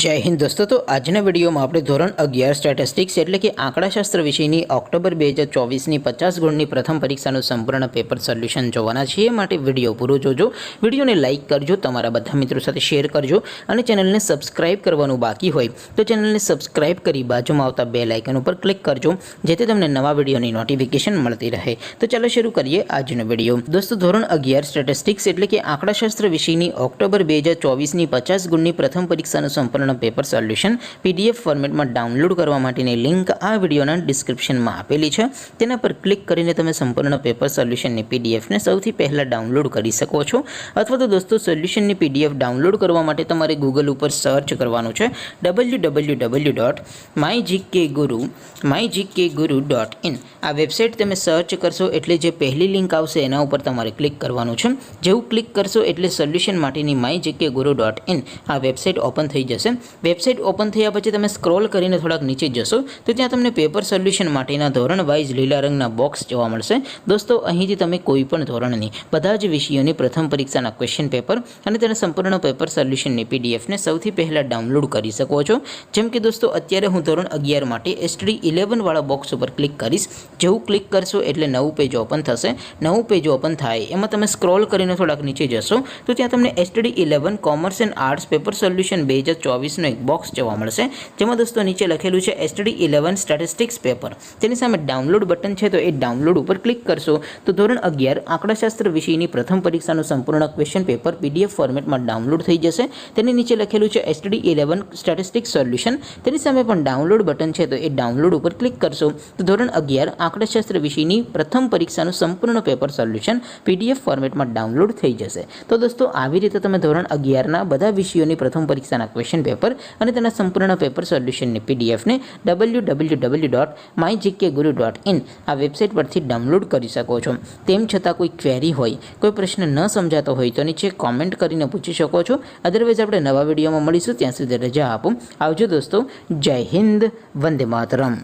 जय हिंद दोस्तों। तो આજના વિડીયોમાં આપણે ધોરણ 11 સ્ટેટિસ્ટિક્સ એટલે કે આંકડાશાસ્ત્ર વિષયની ઓક્ટોબર 2024ની 50 ગુણની પ્રથમ પરીક્ષાનું સંપૂર્ણ પેપર સોલ્યુશન જોવાના છીએ। માટે વિડીયો પૂરો જોજો, વિડીયોને લાઇક કરજો, તમારા બધા મિત્રો સાથે શેર કરજો અને ચેનલને સબસ્ક્રાઇબ કરવાનું બાકી હોય તો ચેનલને સબસ્ક્રાઇબ કરી બાજુમાં આવતા બેલ આઇકન ઉપર ક્લિક કરજો, જેથી તમને નવા વિડીયોની નોટિફિકેશન મળતી રહે। તો ચાલો શરૂ કરીએ આજનો વિડીયો। દોસ્તો, ધોરણ 11 સ્ટેટિસ્ટિક્સ એટલે કે આંકડાશાસ્ત્ર વિષયની ઓક્ટોબર 2024ની 50 ગુણની પ્રથમ પરીક્ષાનું સંપૂર્ણ પેપર સોલ્યુશન પીડીએફ ફોર્મેટમાં ડાઉનલોડ કરવા માટેની લિંક આ વિડીયોના ડિસ્ક્રિપ્શનમાં આપેલી છે। તેના પર ક્લિક કરીને તમે સંપૂર્ણ પેપર સોલ્યુશનની પીડીએફને સૌથી પહેલાં ડાઉનલોડ કરી શકો છો। અથવા તો દોસ્તો, સોલ્યુશનની પીડીએફ ડાઉનલોડ કરવા માટે તમારે ગૂગલ ઉપર સર્ચ કરવાનું છે www.mygkguru.in। આ વેબસાઇટ તમે સર્ચ કરશો એટલે જે પહેલી લિંક આવશે એના ઉપર તમારે ક્લિક કરવાનું છે। જેવું ક્લિક કરશો એટલે સોલ્યુશન માટેની mygkguru.in આ વેબસાઇટ ઓપન થઈ જશે। વેબસાઇટ ઓપન થયા પછી તમે સ્ક્રોલ કરીને થોડાક નીચે જશો તો ત્યાં તમને પેપર સોલ્યુશન માટેના ધોરણ વાઇઝ લીલા રંગના બોક્સ જોવા મળશે। દોસ્તો, અહીંથી તમે કોઈ પણ ધોરણની બધા જ વિષયોની પ્રથમ પરીક્ષાના ક્વેશ્ચન પેપર અને તેના સંપૂર્ણ પેપર સોલ્યુશનની પીડીએફને સૌથી પહેલાં ડાઉનલોડ કરી શકો છો। જેમ કે દોસ્તો, અત્યારે હું ધોરણ 11 માટે STD 11 વાળા બોક્સ ઉપર ક્લિક કરીશ। જેવું ક્લિક કરશો એટલે નવું પેજ ઓપન થશે। નવું પેજ ઓપન થાય એમાં તમે સ્ક્રોલ કરીને થોડાક નીચે જશો તો ત્યાં તમને STD 11 commerce and arts paper solution 2024નો એક બોક્સ જોવા મળશે, જેમાં દોસ્તો નીચે લખેલું છે STD 11 સ્ટેટિસ્ટિક્સ પેપર। તેની સામે ડાઉનલોડ બટન છે, તો એ ડાઉનલોડ ઉપર ક્લિક કરશો તો ધોરણ 11 આંકડાશાસ્ત્ર વિષયની પ્રથમ પરીક્ષાનું સંપૂર્ણ ક્વેશ્ચન પેપર પીડીએફ ફોર્મેટમાં ડાઉનલોડ થઈ જશે। તેની નીચે લખેલું છે STD 11 સ્ટેટિસ્ટિક્સ સોલ્યુશન। તેની સામે પણ ડાઉનલોડ બટન છે, તો એ ડાઉનલોડ ઉપર ક્લિક કરશો તો ધોરણ 11 આંકડાશાસ્ત્ર વિષયની પ્રથમ પરીક્ષાનું સંપૂર્ણ પેપર સોલ્યુશન પીડીએફ ફોર્મેટમાં ડાઉનલોડ થઈ જશે। તો દોસ્તો, આવી રીતે તમે ધોરણ 11ના બધા વિષયોની પ્રથમ પરીક્ષાના ક્વેશ્ચન પેપર અને તેના સંપૂર્ણ પેપર સોલ્યુશનની પીડીએફને www.mygkguru.in આ વેબસાઇટ પરથી ડાઉનલોડ કરી શકો છો। તેમ છતાં કોઈ ક્વેરી હોય, કોઈ પ્રશ્ન ન સમજાતો હોય તો નીચે કોમેન્ટ કરીને પૂછી શકો છો। અદરવાઇઝ આપણે નવા વિડીયોમાં મળીશું, ત્યાં સુધી રજા આપો। આવજો દોસ્તો, જય હિન્દ, વંદે માતરમ।